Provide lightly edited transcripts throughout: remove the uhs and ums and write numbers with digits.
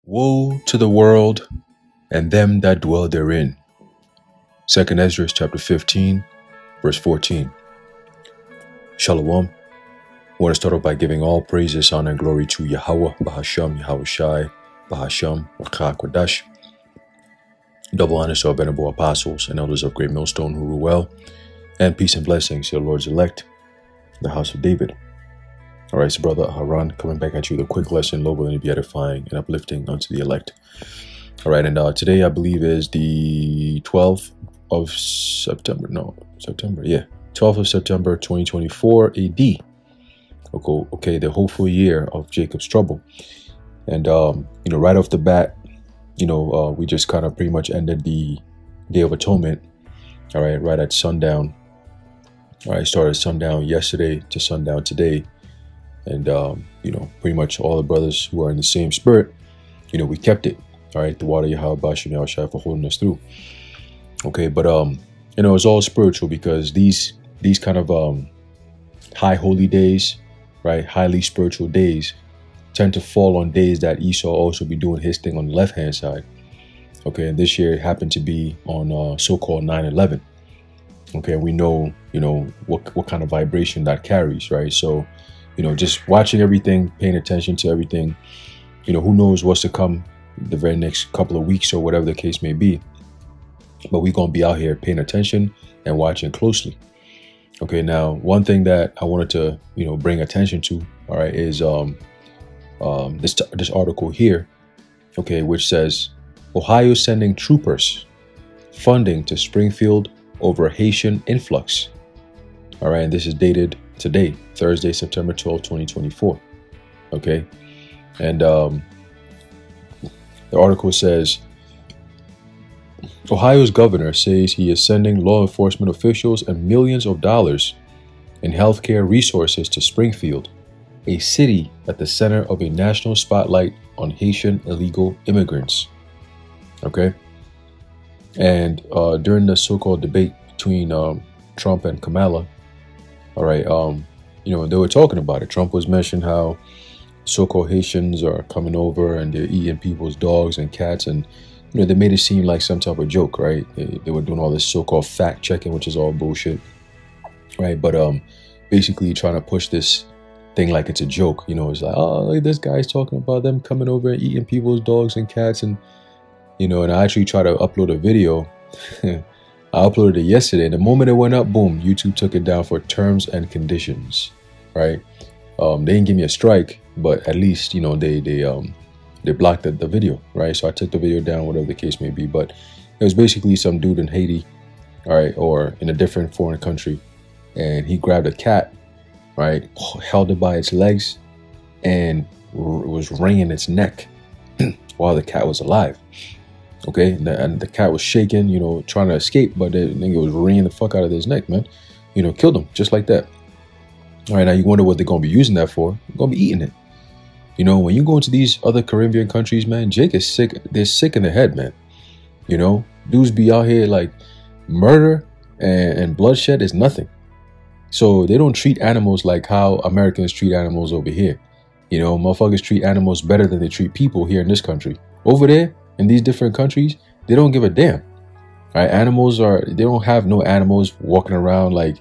Woe to the world and them that dwell therein. 2nd Ezra chapter 15, verse 14. Shalom. I want to start off by giving all praises, honor, and glory to Yahweh, Bahasham, Yahweh Shai, Bahasham, Rakha Kodash. Double honors to our venerable apostles and elders of Great Millstone who rule well, and peace and blessings to the Lord's elect, the house of David. All right, so Brother Haran coming back at you with a quick lesson, low will be edifying and uplifting unto the elect. All right, and today I believe is the 12th of September. 12th of September 2024 AD. Okay, the hopeful year of Jacob's trouble. And, right off the bat, we just kind of pretty much ended the Day of Atonement, all right, right at sundown. All right, started sundown yesterday to sundown today. And, pretty much all the brothers who are in the same spirit, we kept it. All right, the water Yahweh Bashim Yahweh Shai for holding us through. Okay, but, it's all spiritual because these kind of high holy days, right, highly spiritual days tend to fall on days that Esau also be doing his thing on the left-hand side. Okay, and this year it happened to be on so-called 9/11. Okay, we know, what kind of vibration that carries, right? So, just watching everything, paying attention to everything, who knows what's to come the very next couple of weeks or whatever the case may be. But we're going to be out here paying attention and watching closely. Okay, now, one thing that I wanted to, bring attention to, all right, is this article here, okay, which says, Ohio sending troopers, funding to Springfield over Haitian influx. All right, and this is dated today, Thursday, September 12, 2024. Okay, and the article says, Ohio's governor says he is sending law enforcement officials and millions of dollars in healthcare resources to Springfield, a city at the center of a national spotlight on Haitian illegal immigrants. Okay, and during the so-called debate between Trump and Kamala, all right, they were talking about it. Trump was mentioning how so-called Haitians are coming over and they're eating people's dogs and cats, and they made it seem like some type of joke, right? They were doing all this so-called fact checking, which is all bullshit, right? But basically trying to push this thing like it's a joke. It's like, oh, look, this guy's talking about them coming over and eating people's dogs and cats, and and I actually tried to upload a video. I uploaded it yesterday, and the moment it went up, boom, YouTube took it down for terms and conditions, right? They didn't give me a strike, but at least, they blocked the video, right? So I took the video down, whatever the case may be. But it was basically some dude in Haiti, all right, or in a different foreign country, and he grabbed a cat, right, held it by its legs, and was wringing its neck while the cat was alive. Okay, and the cat was shaking, trying to escape, but the nigga was wringing the fuck out of his neck, man. Killed him just like that. All right, now you wonder what they're going to be using that for. They're going to be eating it. When you go into these other Caribbean countries, man, Jake is sick. They're sick in the head, man. Dudes be out here like murder and bloodshed is nothing. So they don't treat animals like how Americans treat animals over here. Motherfuckers treat animals better than they treat people here in this country. Over there, in these different countries, they don't give a damn. All right, they don't have no animals walking around like,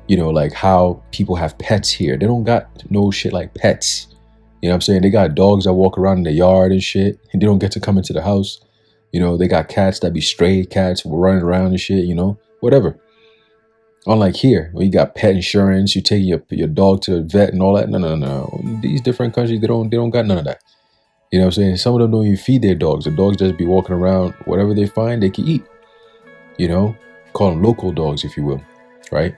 like how people have pets here. They don't got no shit like pets. You know what I'm saying? They got dogs that walk around in the yard and shit, and they don't get to come into the house. They got cats that be stray cats running around and shit, whatever. Unlike here, where you got pet insurance, you take your dog to the vet and all that. No. These different countries, they don't got none of that. You know what I'm saying? Some of them don't even feed their dogs. The dogs just be walking around. Whatever they find, they can eat. Call them local dogs, if you will, right?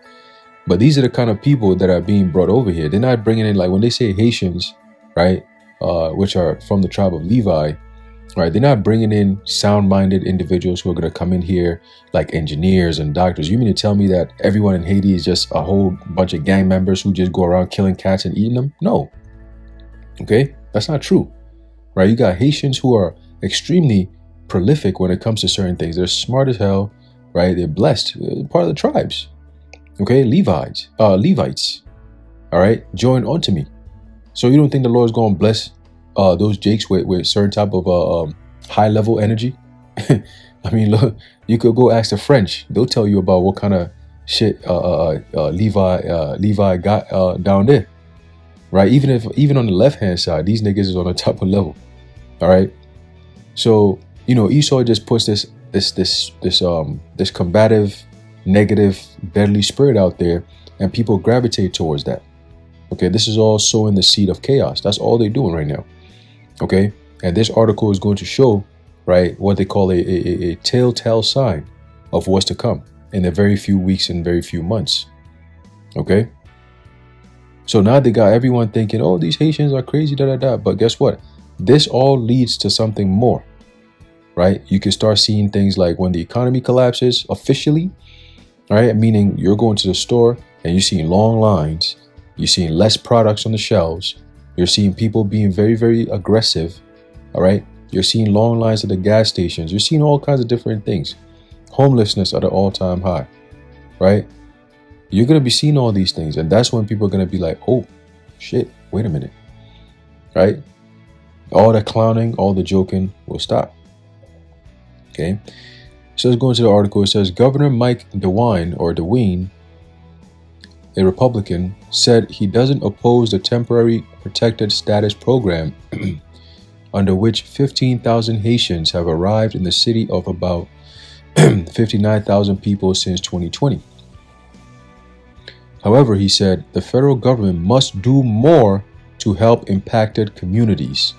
But these are the kind of people that are being brought over here. They're not bringing in, like when they say Haitians, right, which are from the tribe of Levi, right? They're not bringing in sound-minded individuals who are going to come in here like engineers and doctors. You mean to tell me that everyone in Haiti is just a whole bunch of gang members who just go around killing cats and eating them? No. Okay, that's not true. Right, you got Haitians who are extremely prolific when it comes to certain things. They're smart as hell, right? They're blessed, part of the tribes. Okay, Levites, all right, join unto me. So you don't think the Lord's going to bless those jakes with certain type of high level energy. I mean, look, you could go ask the French. They'll tell you about what kind of shit Levi got down there, right? Even on the left hand side, these niggas is on the top of level. All right. So Esau just puts this combative, negative, deadly spirit out there, and people gravitate towards that. Okay, this is all sowing the seed of chaos. That's all they're doing right now. Okay, and this article is going to show, right, what they call a telltale sign of what's to come in a very few weeks and very few months. Okay, so now they got everyone thinking, oh, these Haitians are crazy, da da da. But guess what? This all leads to something more, right? You can start seeing things like when the economy collapses officially, right? Meaning you're going to the store and you're seeing long lines, you're seeing less products on the shelves, you're seeing people being very, very aggressive, all right? You're seeing long lines at the gas stations, you're seeing all kinds of different things. Homelessness at an all-time high, right? You're going to be seeing all these things, and that's when people are going to be like, oh, shit, wait a minute, right? All the clowning, all the joking will stop. Okay, so let's go into the article. It says Governor Mike DeWine, a Republican, said he doesn't oppose the temporary protected status program under which 15,000 Haitians have arrived in the city of about 59,000 people since 2020. However, he said the federal government must do more to help impacted communities.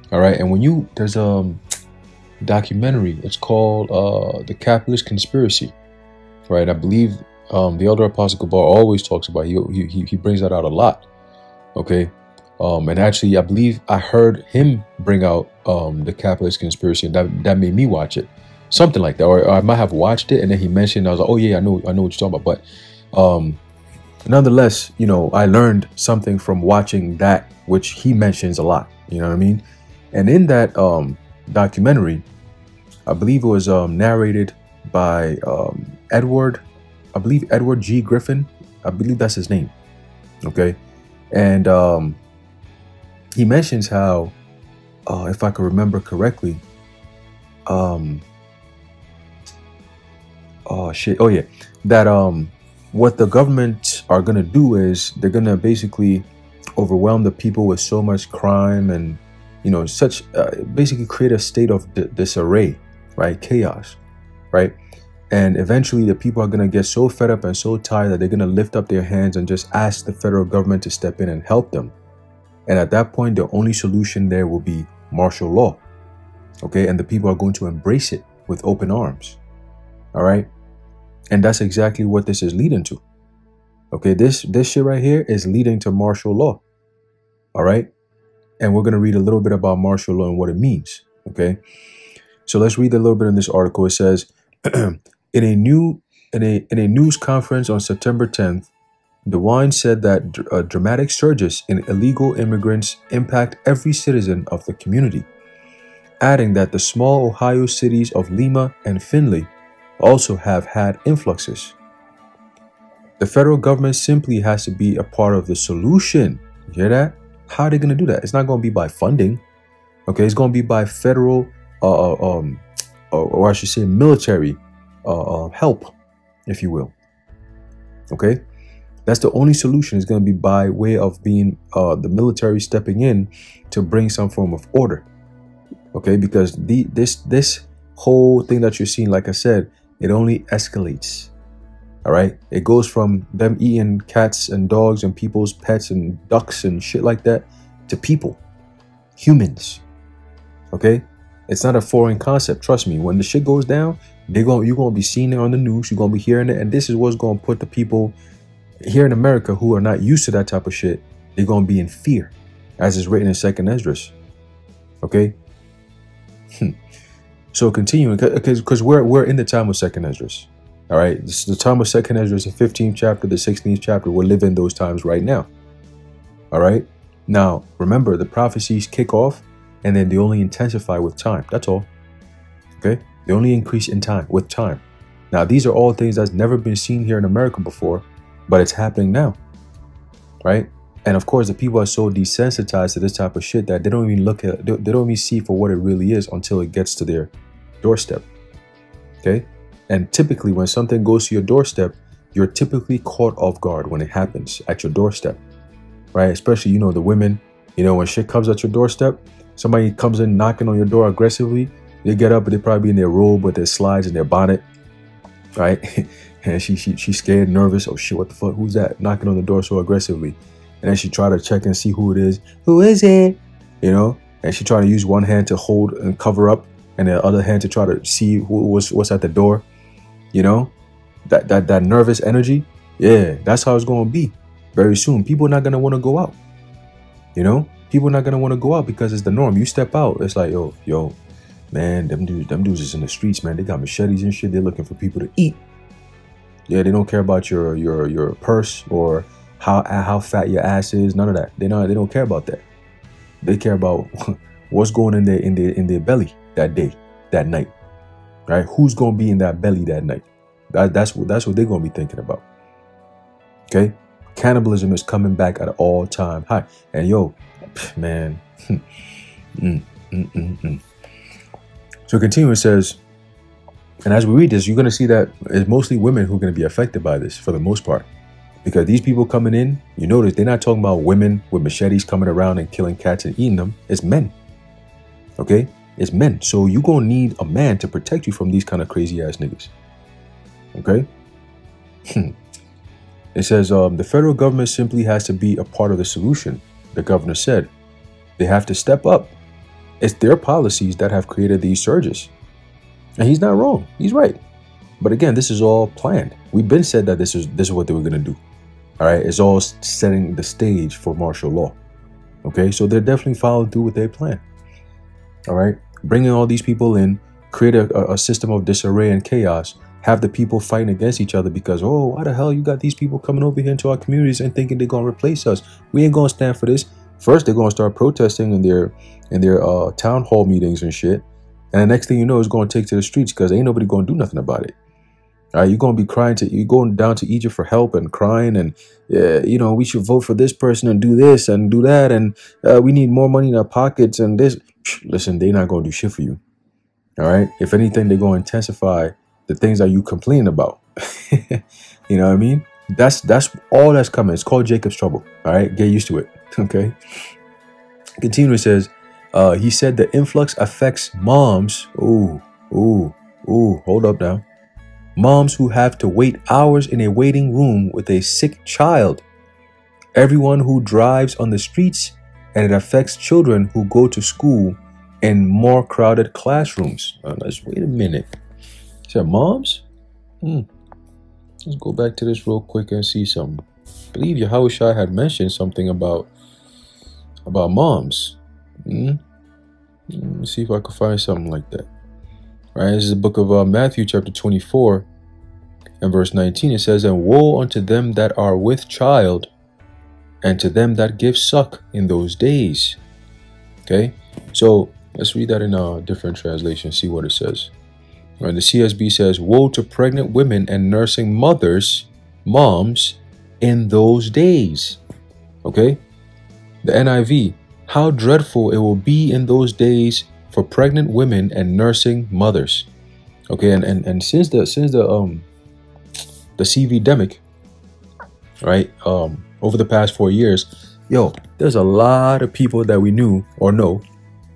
All right, and there's a documentary, it's called The Capitalist Conspiracy, right? I believe the elder Apostle Gabar always talks about, he brings that out a lot. Okay, and actually I believe I heard him bring out The Capitalist Conspiracy, and that made me watch it, something like that, or I might have watched it and then he mentioned, I was like, oh yeah, I know what you're talking about. But nonetheless, I learned something from watching that, which he mentions a lot, you know what I mean? And in that documentary, I believe it was narrated by Edward G. Griffin. I believe that's his name. Okay. And he mentions how, if I can remember correctly, that what the government are going to do is they're going to basically overwhelm the people with so much crime and basically create a state of disarray, right? Chaos, right? And eventually the people are going to get so fed up and so tired that they're going to lift up their hands and just ask the federal government to step in and help them. And at that point, the only solution there will be martial law. Okay. And the people are going to embrace it with open arms. All right. And that's exactly what this is leading to. Okay. This shit right here is leading to martial law. All right. And we're going to read a little bit about martial law and what it means. Okay. So let's read a little bit in this article. It says, in a news conference on September 10th, DeWine said that dramatic surges in illegal immigrants impact every citizen of the community, adding that the small Ohio cities of Lima and Findlay also have had influxes. The federal government simply has to be a part of the solution. You hear that? How are they going to do that? It's not going to be by funding. Okay, it's going to be by federal, or I should say military help, if you will. Okay, that's the only solution. Is going to be by way of being the military stepping in to bring some form of order. Okay, because this whole thing that you're seeing, like I said, it only escalates. All right, it goes from them eating cats and dogs and people's pets and ducks and shit like that to people, humans. Okay, it's not a foreign concept. Trust me, when the shit goes down, you're gonna be seeing it on the news. You're gonna be hearing it, and this is what's gonna put the people here in America who are not used to that type of shit. They're gonna be in fear, as is written in 2nd Esdras. Okay. So continuing, because we're in the time of 2nd Esdras. All right, this is the time of 2nd Esdras, the 15th chapter, the 16th chapter. We're living those times right now. All right. Now, remember, the prophecies kick off and then they only intensify with time. That's all. Okay. They only increase in time with time. Now, these are all things that's never been seen here in America before, but it's happening now. Right. And of course, the people are so desensitized to this type of shit that they don't even look at, they don't even see for what it really is until it gets to their doorstep. Okay? And typically, when something goes to your doorstep, you're typically caught off guard when it happens at your doorstep, right? Especially, you know, the women, you know, when shit comes at your doorstep, somebody comes in knocking on your door aggressively, they get up, but they probably be in their robe with their slides and their bonnet, right? And she's scared, nervous. Oh shit, what the fuck? Who's that knocking on the door so aggressively? And then she try to check and see who it is. Who is it? You know? And she try to use one hand to hold and cover up, and the other hand to try to see what's at the door. You know? That nervous energy. Yeah, that's how it's gonna be very soon. People are not gonna want to go out. You know? People are not gonna want to go out because it's the norm. You step out, it's like, yo, man, them dudes is in the streets, man. They got machetes and shit. They're looking for people to eat. Yeah, they don't care about your purse or how fat your ass is. None of that. They don't care about that. They care about what's going in their belly that day, that night, right? Who's gonna be in that belly that night? That's what they're gonna be thinking about. Okay, cannibalism is coming back at all time high. And yo, man, So continuing, it says, and as we read this, you're gonna see that it's mostly women who are gonna be affected by this for the most part. Because these people coming in, you notice they're not talking about women with machetes coming around and killing cats and eating them. It's men. Okay? It's men. So you're going to need a man to protect you from these kind of crazy ass niggas. Okay? It says, the federal government simply has to be a part of the solution, the governor said. They have to step up. It's their policies that have created these surges. And he's not wrong. He's right. But again, this is all planned. We've been said that this is what they were going to do. All right, it's all setting the stage for martial law. Okay, so they're definitely following through with their plan. All right, bringing all these people in, create a system of disarray and chaos, have the people fighting against each other because, oh, why the hell you got these people coming over here into our communities and thinking they're going to replace us? We ain't going to stand for this. First, they're going to start protesting in their town hall meetings and shit. And the next thing you know, it's going to take to the streets because ain't nobody going to do nothing about it. All right, you're going to be crying you're going down to Egypt for help and crying and, you know, we should vote for this person and do this and do that. And we need more money in our pockets and this. Listen, they're not going to do shit for you. All right. If anything, they're going to intensify the things that you complain about. You know what I mean? That's all that's coming. It's called Jacob's trouble. All right. Get used to it. Okay. Continuing says, he said the influx affects moms. Ooh, hold up now. Moms who have to wait hours in a waiting room with a sick child. Everyone who drives on the streets, and it affects children who go to school in more crowded classrooms. Let's wait a minute. Is that moms? Let's go back to this real quick and see something. I believe Yahushua had mentioned something about moms. Let's see if I can find something like that. Right, this is the book of Matthew chapter 24 and verse 19. It says, and woe unto them that are with child and to them that give suck in those days. Okay, so let's read that in a different translation, see what it says. Right, the CSB says, woe to pregnant women and nursing mothers, moms, in those days. Okay, the NIV, how dreadful it will be in those days for pregnant women and nursing mothers. Okay, and since the CVdemic, right, over the past 4 years, yo, there's a lot of people that we knew or know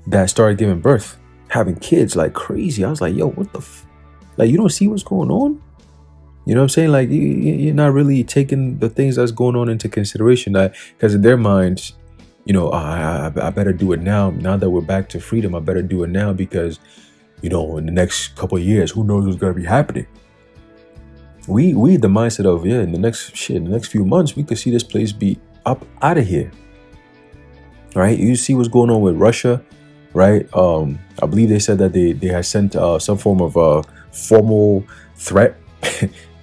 that started giving birth, having kids like crazy. I was like, yo, what the like, you don't see what's going on? You know what I'm saying? Like, you're not really taking the things that's going on into consideration, that because in their minds, you know, I better do it now. Now that we're back to freedom, I better do it now because, you know, in the next couple of years, who knows what's going to be happening. We the mindset of, yeah, in the next few months, we could see this place be up out of here. Right? You see what's going on with Russia, right? I believe they said that they had sent some form of formal threat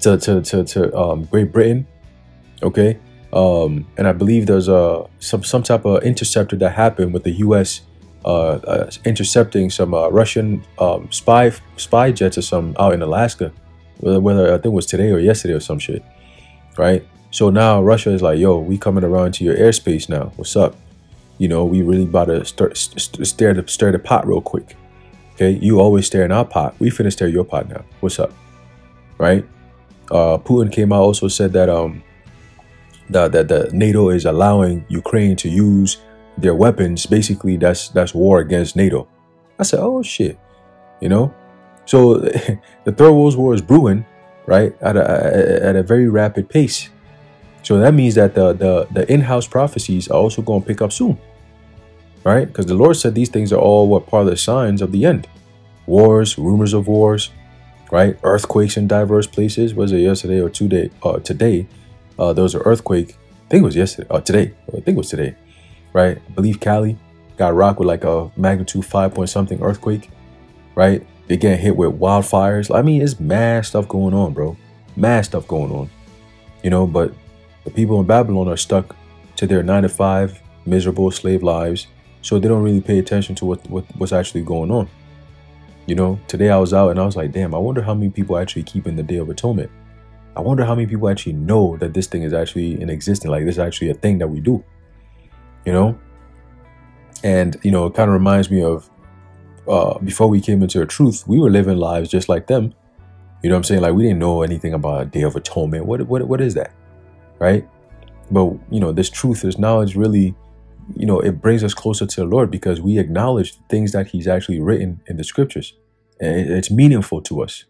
to Great Britain. Okay. And I believe there's some type of interceptor that happened with the U.S. Intercepting some Russian spy jets or some out in Alaska, whether I think it was today or yesterday or some shit, right? So now Russia is like, yo, we coming around to your airspace now. What's up? You know, we really about to stir the pot real quick. Okay, you always stir in our pot. We finna stir your pot now. What's up? Right? Putin came out, also said that that the NATO is allowing Ukraine to use their weapons. Basically, that's war against NATO. I said, oh shit, you know. So the third world war is brewing, right, at a very rapid pace. So that means that the in-house prophecies are also going to pick up soon, right? Because the Lord said these things are all what part of the signs of the end. Wars, rumors of wars, right? Earthquakes in diverse places. Was it yesterday or today? Today, there was an earthquake. I think it was yesterday. Today. I think it was today, right? I believe Cali got rocked with like a magnitude 5 point something earthquake, right? They getting hit with wildfires. I mean, it's mad stuff going on, bro. Mad stuff going on, you know. But the people in Babylon are stuck to their 9-to-5 miserable slave lives, so they don't really pay attention to what's actually going on. You know, today I was out and I was like, damn, I wonder how many people actually keep in the Day of Atonement. I wonder how many people actually know that this thing is actually in existence, like this is actually a thing that we do, you know? And, you know, it kind of reminds me of before we came into the truth, we were living lives just like them. You know what I'm saying? Like, we didn't know anything about a Day of Atonement. What is that? Right? But, you know, this truth, this knowledge really, you know, it brings us closer to the Lord because we acknowledge things that he's actually written in the scriptures. And it's meaningful to us.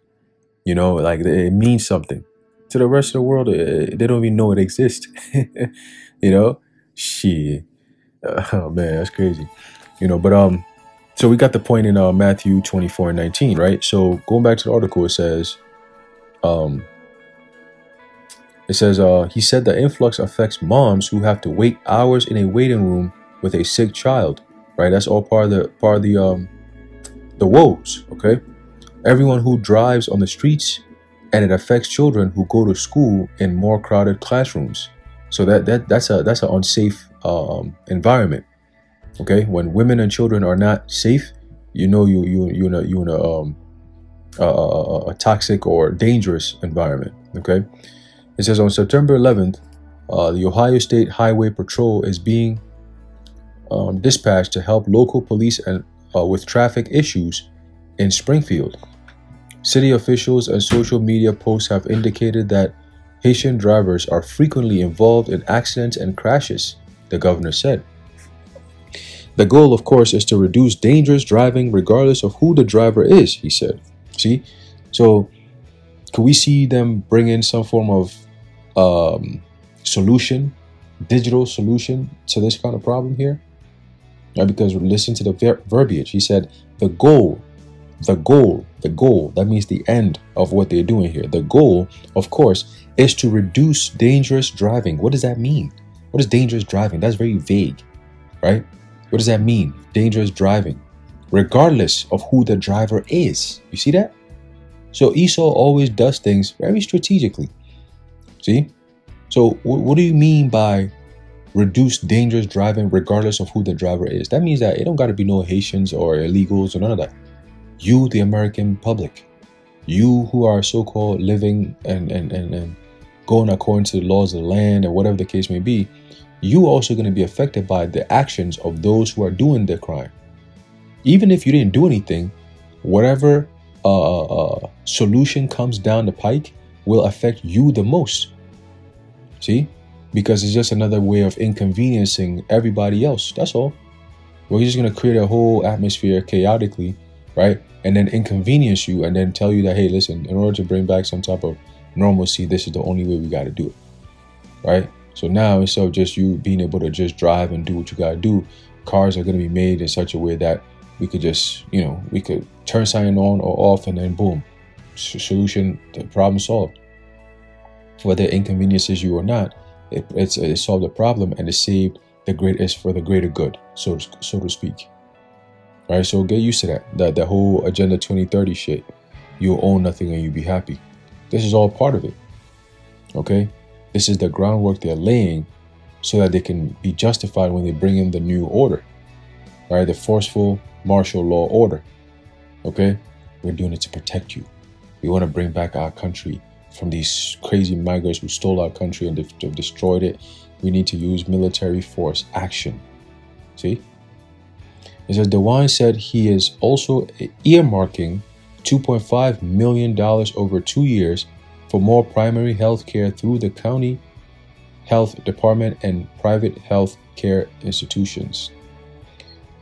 You know, like it means something. To the rest of the world, they don't even know it exists. You know? Shit. Oh, man, that's crazy. You know, but, so we got the point in Matthew 24:19, right? So going back to the article, it says, he said the influx affects moms who have to wait hours in a waiting room with a sick child, right? That's all part of the woes, okay? Everyone who drives on the streets, and it affects children who go to school in more crowded classrooms. So that's an unsafe environment. Okay, when women and children are not safe, you know you're in a toxic or dangerous environment. Okay, it says on September 11th, the Ohio State Highway Patrol is being dispatched to help local police and with traffic issues in Springfield. City officials and social media posts have indicated that Haitian drivers are frequently involved in accidents and crashes, the governor said. The goal, of course, is to reduce dangerous driving regardless of who the driver is, he said. See? So, could we see them bring in some form of solution, digital solution to this kind of problem here? Right, because listen to the verbiage. He said, the goal, that means the end of what they're doing here. The goal, of course, is to reduce dangerous driving. What does that mean? What is dangerous driving? That's very vague, right? What does that mean? Dangerous driving, regardless of who the driver is. You see that? So Esau always does things very strategically. See? So what do you mean by reduce dangerous driving regardless of who the driver is? That means that it don't got to be no Haitians or illegals or none of that. You, the American public, you who are so-called living and going according to the laws of the land and whatever the case may be, you also going to be affected by the actions of those who are doing the crime. Even if you didn't do anything, whatever solution comes down the pike will affect you the most. See? Because it's just another way of inconveniencing everybody else. That's all. We're just going to create a whole atmosphere chaotically, right? And then inconvenience you and then tell you that, hey, listen, in order to bring back some type of normalcy, this is the only way we got to do it, right? So now, instead of just you being able to just drive and do what you got to do, cars are going to be made in such a way that we could just, you know, we could turn something on or off and then boom, solution, the problem solved. Whether it inconveniences you or not, it solved the problem and it saved it's for the greater good, so to speak. All right, so get used to that whole Agenda 2030 shit. You'll own nothing and you'll be happy. This is all part of it. Okay? This is the groundwork they're laying so that they can be justified when they bring in the new order. All right, the forceful martial law order. Okay? We're doing it to protect you. We want to bring back our country from these crazy migrants who stole our country and have destroyed it. We need to use military force action. See? It says DeWine said he is also earmarking $2.5 million over 2 years for more primary health care through the county health department and private health care institutions.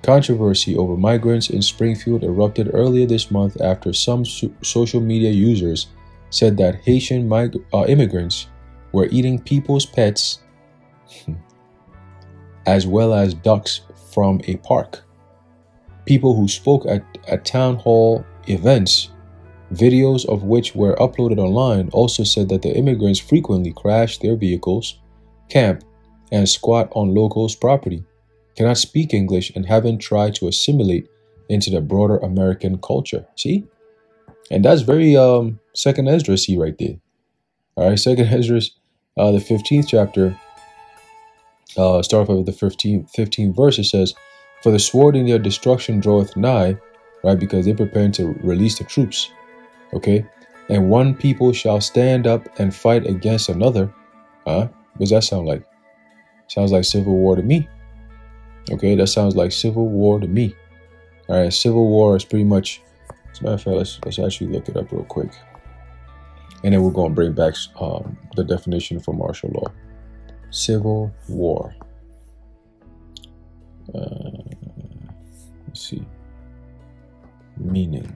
Controversy over migrants in Springfield erupted earlier this month after some social media users said that Haitian immigrants were eating people's pets as well as ducks from a park. People who spoke at town hall events, videos of which were uploaded online, also said that the immigrants frequently crash their vehicles, camp, and squat on locals' property, cannot speak English, and haven't tried to assimilate into the broader American culture. See? And that's very Second Esdras-y right there. All right, Second Esdras, the 15th chapter, start off with the 15th verse. It says, "For the sword in their destruction draweth nigh," right? Because they're preparing to release the troops. Okay? "And one people shall stand up and fight against another." What does that sound like? Sounds like civil war to me. Okay, that sounds like civil war to me. All right, civil war is pretty much, as a matter of fact, let's actually look it up real quick. And then we're going to bring back the definition for martial law. Civil war. Let's see. Meaning.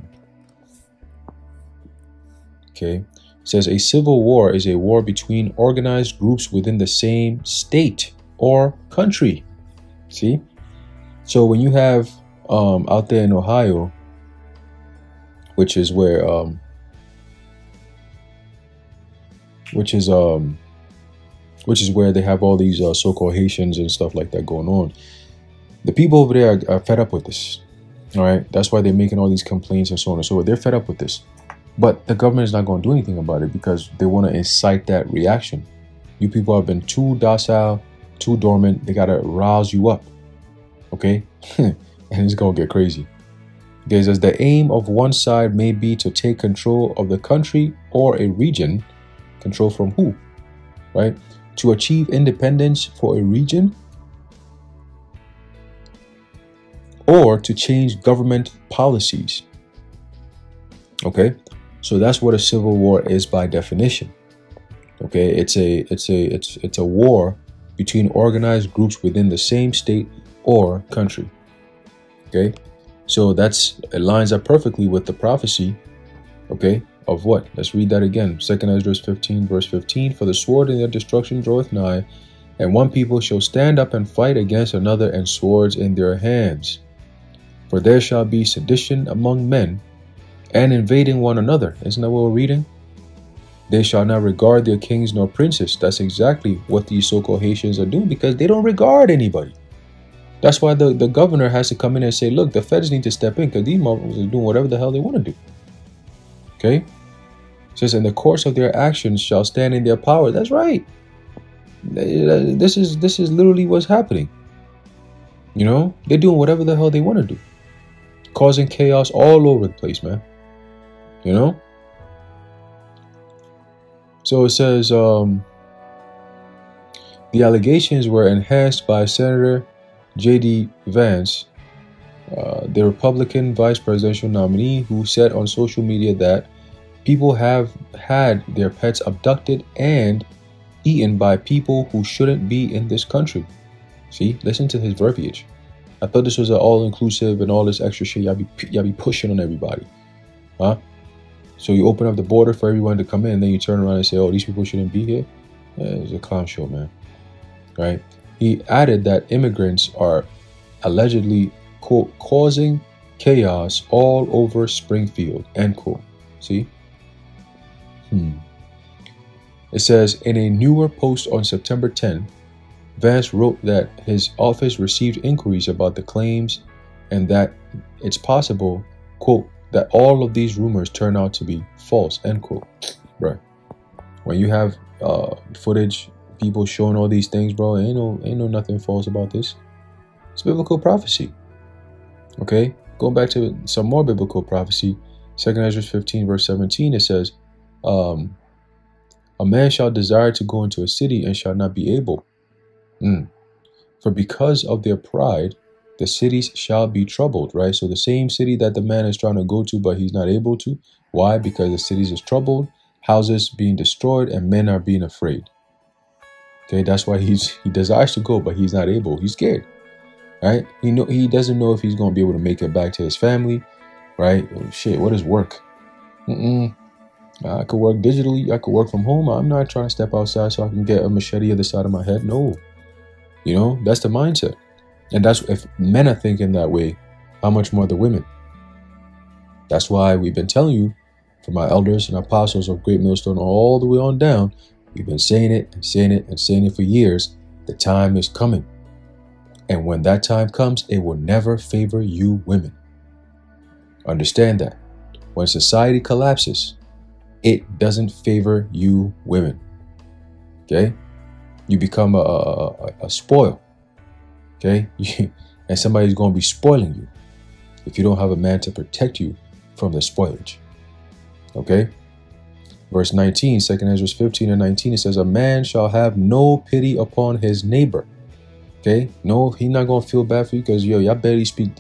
Okay. It says a civil war is a war between organized groups within the same state or country. See? So when you have out there in Ohio, which is where which is where they have all these so-called Haitians and stuff like that going on. The people over there are fed up with this. All right, that's why they're making all these complaints and so on and so forth. They're fed up with this, but the government is not going to do anything about it because they want to incite that reaction. You people have been too docile, too dormant. They got to rouse you up. Okay, and it's going to get crazy. It says the aim of one side may be to take control of the country or a region. Control from who? Right? To achieve independence for a region, or to change government policies. Okay, so that's what a civil war is by definition. Okay, it's a war between organized groups within the same state or country. Okay, so it lines up perfectly with the prophecy. Okay, of what? Let's read that again. 2 Esdras 15 verse 15. "For the sword in their destruction draweth nigh, and one people shall stand up and fight against another, and swords in their hands. For there shall be sedition among men, and invading one another." Isn't that what we're reading? "They shall not regard their kings nor princes." That's exactly what these so-called Haitians are doing, because they don't regard anybody. That's why the governor has to come in and say, look, the feds need to step in because these motherfuckers are doing whatever the hell they want to do. Okay? It says, "In the course of their actions shall stand in their power." That's right. This is literally what's happening. You know, they're doing whatever the hell they want to do, causing chaos all over the place, man. You know. So it says the allegations were enhanced by Senator J.D. Vance, the Republican vice presidential nominee, who said on social media that people have had their pets abducted and eaten by people who shouldn't be in this country. See, listen to his verbiage. I thought this was an all-inclusive and all this extra shit y'all be pushing on everybody. Huh? So you open up the border for everyone to come in, and then you turn around and say, oh, these people shouldn't be here? Yeah, it's a clown show, man. Right? He added that immigrants are allegedly, quote, causing chaos all over Springfield, end quote. See? It says, in a newer post on September 10, Vance wrote that his office received inquiries about the claims and that it's possible, quote, that all of these rumors turn out to be false, end quote. Right. When you have footage, people showing all these things, bro, ain't no nothing false about this. It's biblical prophecy. Okay? Going back to some more biblical prophecy, 2 Esdras 15 verse 17, it says, A man shall desire to go into a city and shall not be able. For because of their pride, the cities shall be troubled, right? So the same city that the man is trying to go to, but he's not able to. Why? Because the cities is troubled, houses being destroyed, and men are being afraid. Okay, that's why he desires to go, but he's not able. He's scared, right? He doesn't know if he's going to be able to make it back to his family, right? Shit, what is work? I could work digitally. I could work from home. I'm not trying to step outside so I can get a machete at the side of my head. No, that's the mindset. And that's if men are thinking that way, how much more the women? That's why we've been telling you, from our elders and apostles of Great Millstone all the way on down, we've been saying it and saying it and saying it for years. The time is coming. And when that time comes, it will never favor you women. Understand that. When society collapses, it doesn't favor you women. Okay? You become a spoil. Okay? And somebody's going to be spoiling you if you don't have a man to protect you from the spoilage. Okay? Verse 19, 2 Ezra 15 and 19, it says, a man shall have no pity upon his neighbor. Okay? No, he's not going to feel bad for you because, y'all barely speak.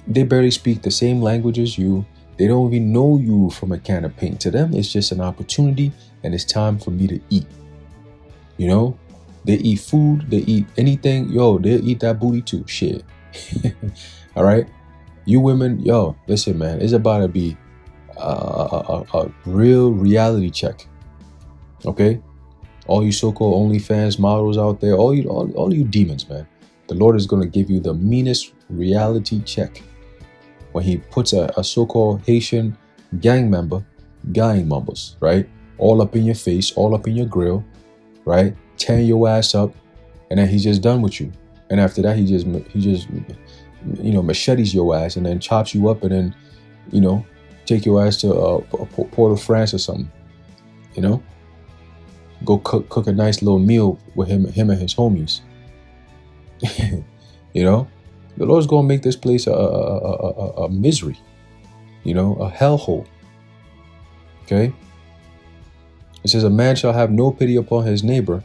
They barely speak the same language as you. They don't even know you from a can of paint. To them, it's just an opportunity and it's time for me to eat. They eat food, they eat anything. They'll eat that booty too. Shit. All right? You women, listen, man, it's about to be a real reality check. Okay? All you so-called OnlyFans models out there, all you demons, man. The Lord is going to give you the meanest reality check when he puts a so-called Haitian gang members, right? All up in your face, all up in your grill, right? Tearing your ass up, and then he's just done with you. And after that, he just machetes your ass and then chops you up and then, take your ass to Port-au-Prince or something, Go cook a nice little meal with him and his homies. The Lord's going to make this place a misery, a hellhole. Okay? It says, a man shall have no pity upon his neighbor,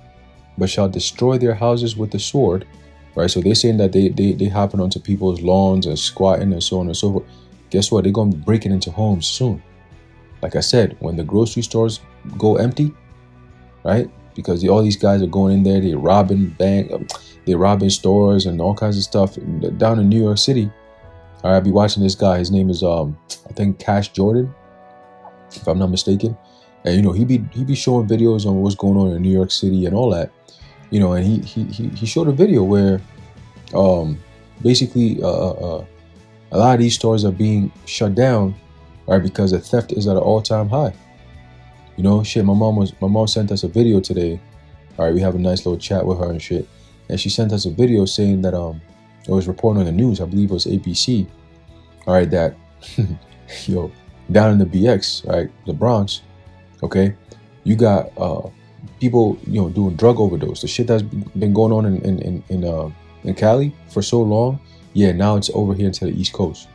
but shall destroy their houses with the sword. Right? So they're saying that they hopping onto people's lawns and squatting and so on and so forth. Guess what? They're going to be breaking into homes soon. Like I said, when the grocery stores go empty, right? Because all these guys are going in there, they're robbing stores and all kinds of stuff down in New York City. All right, I'll be watching this guy. His name is I think Cash Jordan, if I'm not mistaken. And he be showing videos on what's going on in New York City and all that. And he showed a video where basically a lot of these stores are being shut down, right? Because the theft is at an all-time high. Shit, my mom sent us a video today. All right, we have a nice little chat with her and shit. And she sent us a video saying that it was reporting on the news, I believe it was ABC. All right, that down in the BX, right, the Bronx, okay, you got people, doing drug overdose. The shit that's been going on in Cali for so long. Yeah, now it's over here to the East Coast.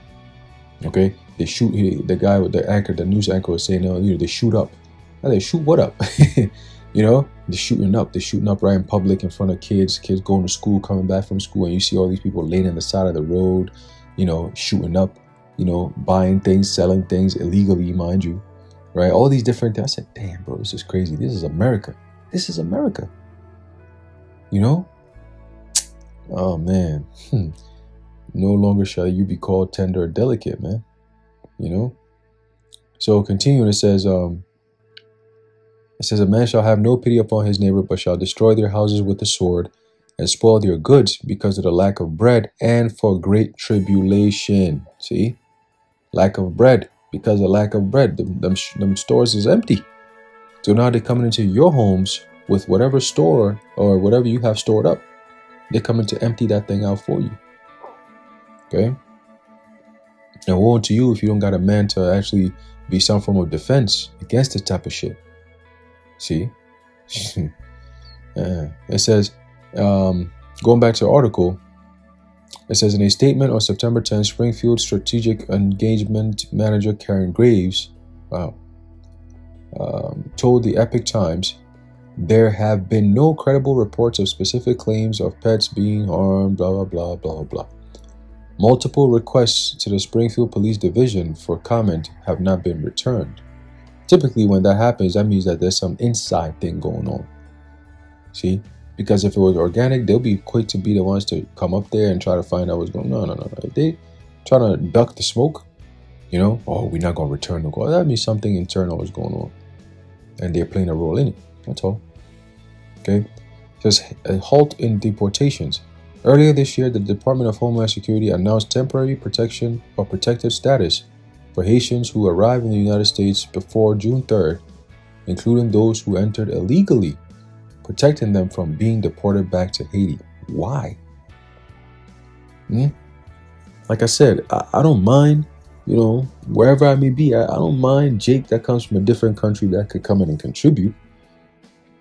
Okay, they shoot the guy with the news anchor was saying, they shoot up. Now they shoot what up? They're shooting up. They're shooting up right in public in front of kids going to school, coming back from school, and you see all these people laying on the side of the road, shooting up, buying things, selling things illegally, mind you, right? All these different things. I said, damn, bro, this is crazy. This is America. This is America. Oh, man. No longer shall you be called tender or delicate, man. So continuing, it says, a man shall have no pity upon his neighbor, but shall destroy their houses with the sword and spoil their goods because of the lack of bread and for great tribulation. See? Lack of bread. Because of lack of bread. Them stores is empty. So now they're coming into your homes with whatever store or whatever you have stored up. They're coming to empty that thing out for you. Okay? And woe to you if you don't got a man to actually be some form of defense against this type of shit. See? It says, going back to the article, it says, in a statement on September 10th, Springfield Strategic Engagement Manager Karen Graves, told the Epoch Times, there have been no credible reports of specific claims of pets being harmed, blah, blah, blah, blah, blah. Multiple requests to the Springfield Police Division for comment have not been returned. Typically, when that happens, that means that there's some inside thing going on. See? Because if it was organic, they'll be quick to be the ones to come up there and try to find out what's going on. No. If they try to duck the smoke, you know, oh, we're not going to return the call. That means something internal is going on. And they're playing a role in it. That's all. Okay? It says a halt in deportations. Earlier this year, the Department of Homeland Security announced temporary protection or protected status for Haitians who arrived in the United States before June 3rd, including those who entered illegally, protecting them from being deported back to Haiti. Why? Like I said, I don't mind, you know, wherever I may be, I don't mind Jake that comes from a different country that could come in and contribute.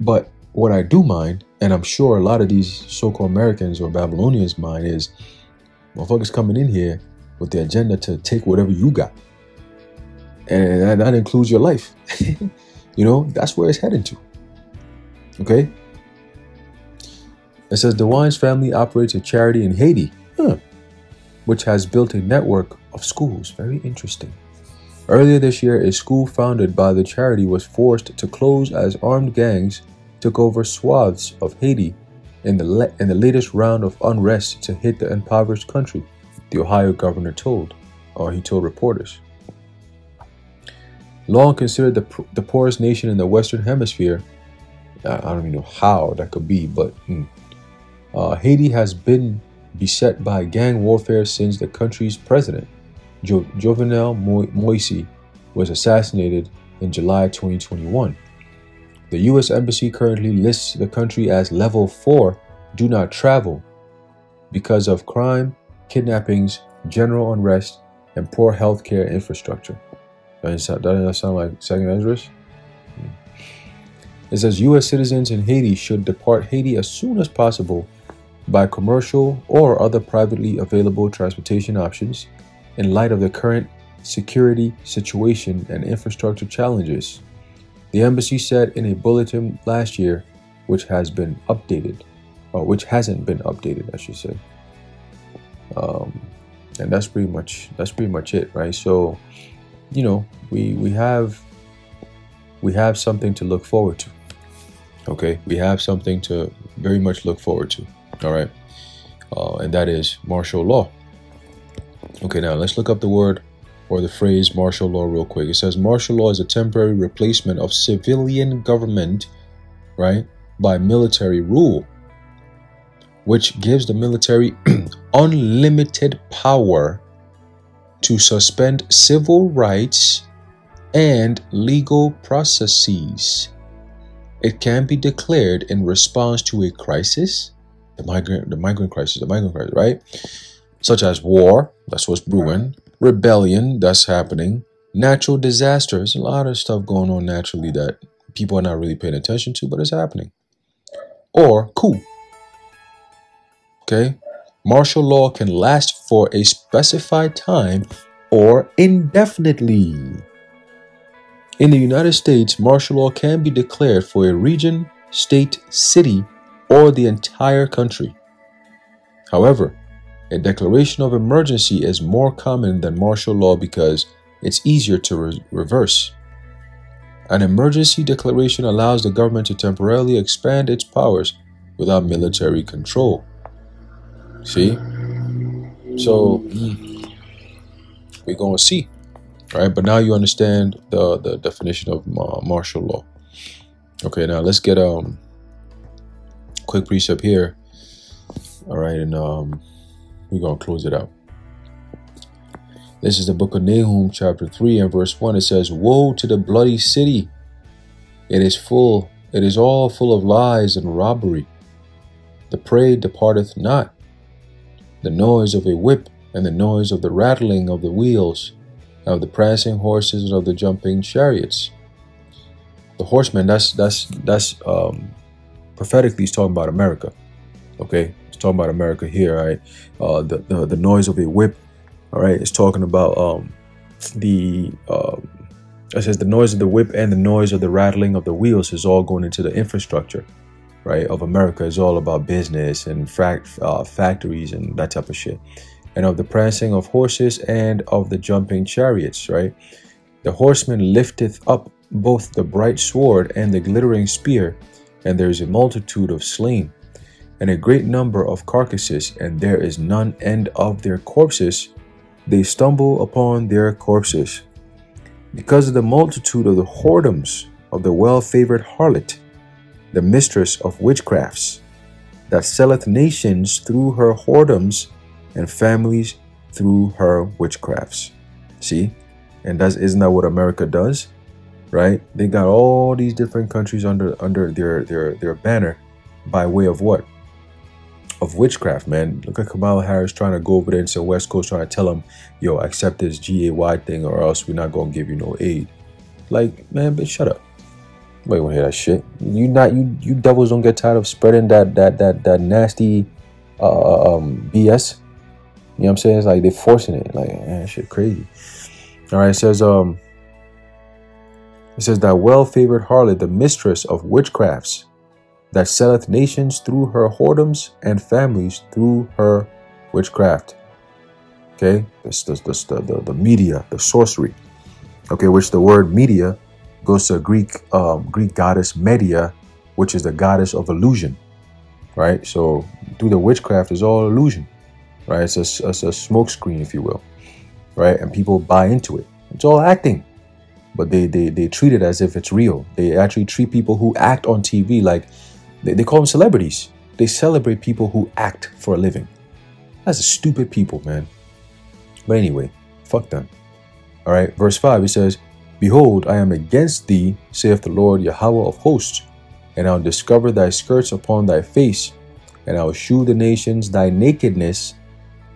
But what I do mind, and I'm sure a lot of these so-called Americans or Babylonians mind, is motherfuckers coming in here with the agenda to take whatever you got. And that includes your life. You know, that's where it's heading to. Okay? It says the Wines family operates a charity in Haiti, which has built a network of schools. Very interesting. Earlier this year, a school founded by the charity was forced to close as armed gangs took over swaths of Haiti in the latest round of unrest to hit the impoverished country, the Ohio governor told reporters. Long considered the poorest nation in the Western Hemisphere, I don't even know how that could be, but Haiti has been beset by gang warfare since the country's president, Jovenel Moise, was assassinated in July 2021. The U.S. Embassy currently lists the country as level 4, do not travel, because of crime, kidnappings, general unrest, and poor healthcare infrastructure. Doesn't that sound like Second Esdras? It says U.S. citizens in Haiti should depart Haiti as soon as possible by commercial or other privately available transportation options in light of the current security situation and infrastructure challenges. The embassy said in a bulletin last year, which hasn't been updated, I should say. And that's pretty much it, right? So, you know, we have something to look forward to. Okay, we have something to very much look forward to. All right, and that is martial law. Okay, now let's look up the word or the phrase martial law real quick. It says martial law is a temporary replacement of civilian government, right, by military rule, which gives the military unlimited power to suspend civil rights and legal processes. It can be declared in response to a crisis, the migrant crisis, right? Such as war, that's what's brewing, rebellion, that's happening, natural disasters, a lot of stuff going on naturally that people are not really paying attention to, but it's happening. Or coup. Okay? Martial law can last for a specified time or indefinitely. In the United States, martial law can be declared for a region, state, city, or the entire country. However, a declaration of emergency is more common than martial law because it's easier to reverse. An emergency declaration allows the government to temporarily expand its powers without military control. See? So, we're going to see. All right, but now you understand the definition of martial law. Okay, now let's get quick precept here. All right, and we're going to close it out. This is the book of Nahum, chapter 3 and verse 1. It says, "Woe to the bloody city! It is all full of lies and robbery. The prey departeth not. The noise of a whip and the noise of the rattling of the wheels, of the prancing horses and of the jumping chariots." The horsemen, that's prophetically he's talking about America. Okay, he's talking about America here, right? The noise of a whip, all right, it's talking about the It says the noise of the whip and the noise of the rattling of the wheels is all going into the infrastructure, right, of America. Is all about business and factories and that type of shit. And of the prancing of horses and of the jumping chariots, right? The horseman lifteth up both the bright sword and the glittering spear, and there is a multitude of slain, and a great number of carcasses, and there is none end of their corpses. They stumble upon their corpses. Because of the multitude of the whoredoms of the well-favored harlot, the mistress of witchcrafts, that selleth nations through her whoredoms, and families through her witchcrafts. See? And isn't that what America does? Right? They got all these different countries under their banner by way of what? Of witchcraft, man. Look at Kamala Harris trying to go over there into the West Coast trying to tell them, yo, accept this GAY thing or else we're not going to give you no aid. Like, man, bitch, shut up. Nobody want to hear that shit. You devils don't get tired of spreading that nasty BS. You know what I'm saying? It's like they're forcing it. Like, man, shit crazy. All right, it says that well-favored harlot, the mistress of witchcrafts, that selleth nations through her whoredoms and families through her witchcraft. Okay, the media, the sorcery. Okay, which the word media goes to Greek goddess Media, which is the goddess of illusion. Right, so through the witchcraft is all illusion. Right, it's a smoke screen, if you will. Right, and people buy into it. It's all acting. But they treat it as if it's real. They actually treat people who act on TV like they call them celebrities. They celebrate people who act for a living. That's a stupid people, man. But anyway, fuck them. All right, verse 5, it says, Behold, I am against thee, saith the Lord Yahweh of hosts, and I'll discover thy skirts upon thy face, and I'll shew the nations thy nakedness,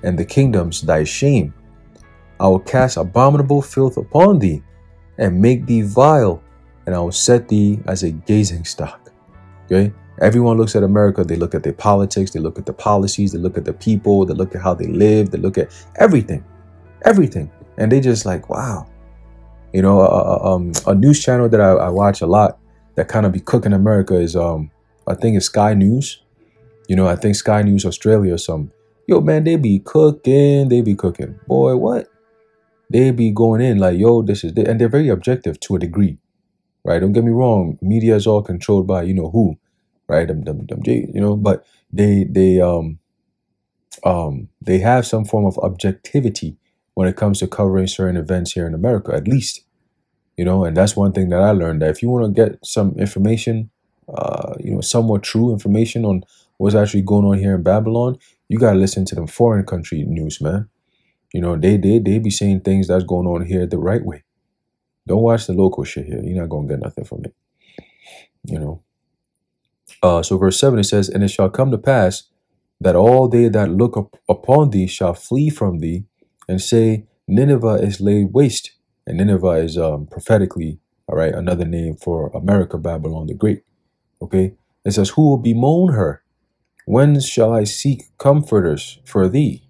and the kingdoms thy shame. I will cast abominable filth upon thee, and make thee vile, and I will set thee as a gazing stock. Okay? Everyone looks at America, they look at their politics, they look at the policies, they look at the people, they look at how they live, they look at everything. Everything. And they just like, wow. You know, a news channel that I watch a lot that kind of be cooking America is, I think it's Sky News. You know, I think Sky News Australia or something. Yo, man, they be cooking. Boy, what? They be going in like, yo, this is, and they're very objective to a degree, right? Don't get me wrong. Media is all controlled by, you know who, right? You know, but they have some form of objectivity when it comes to covering certain events here in America, at least, you know, and that's one thing that I learned, that if you want to get some information, you know, somewhat true information on what's actually going on here in Babylon, you got to listen to them foreign country news, man. You know, they be saying things that's going on here the right way. Don't watch the local shit here. You're not going to get nothing from it, you know. So verse 7, it says, And it shall come to pass that all they that look upon thee shall flee from thee, and say, Nineveh is laid waste. And Nineveh is prophetically, all right, another name for America, Babylon the Great. Okay, it says, Who will bemoan her? When shall I seek comforters for thee?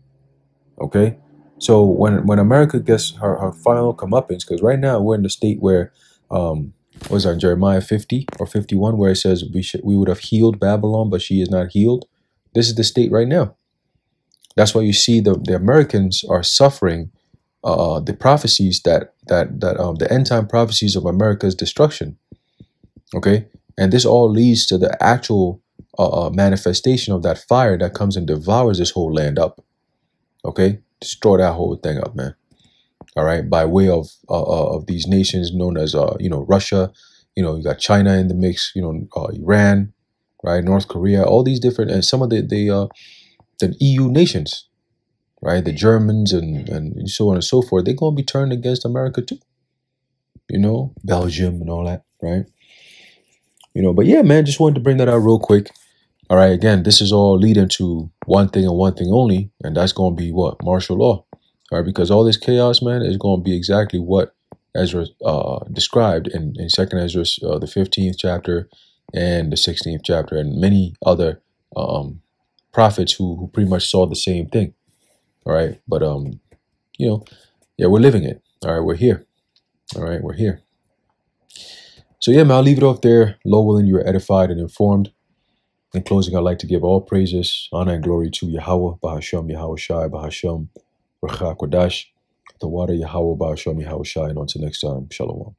Okay, so when America gets her final comeuppance, because right now we're in the state where, was that Jeremiah 50 or 51, where it says we would have healed Babylon, but she is not healed. This is the state right now. That's why you see the Americans are suffering the prophecies that the end time prophecies of America's destruction. Okay, and this all leads to the actual manifestation of that fire that comes and devours this whole land up. Okay, destroy that whole thing up, man. All right, by way of these nations known as you know, Russia. You know, you got China in the mix. You know, Iran, right? North Korea, all these different, and some of the EU nations, right? The Germans and so on and so forth. They're gonna be turned against America too. You know, Belgium and all that, right? You know, but yeah, man, just wanted to bring that out real quick. All right, again, this is all leading to one thing and one thing only, and that's going to be what? Martial law. All right, because all this chaos, man, is going to be exactly what Ezra described in 2nd Ezra, the 15th chapter and the 16th chapter, and many other prophets who pretty much saw the same thing. All right, but you know, yeah, we're living it. All right, we're here. All right, we're here. So yeah, man, I'll leave it off there. Lord willing, you are edified and informed. In closing, I'd like to give all praises, honor, and glory to Yahweh, Bahasham, Yahweh Shai, Bahasham, Racha Kodash, the water Yahweh, Bahasham, Yahweh Shai, and until next time, Shalom.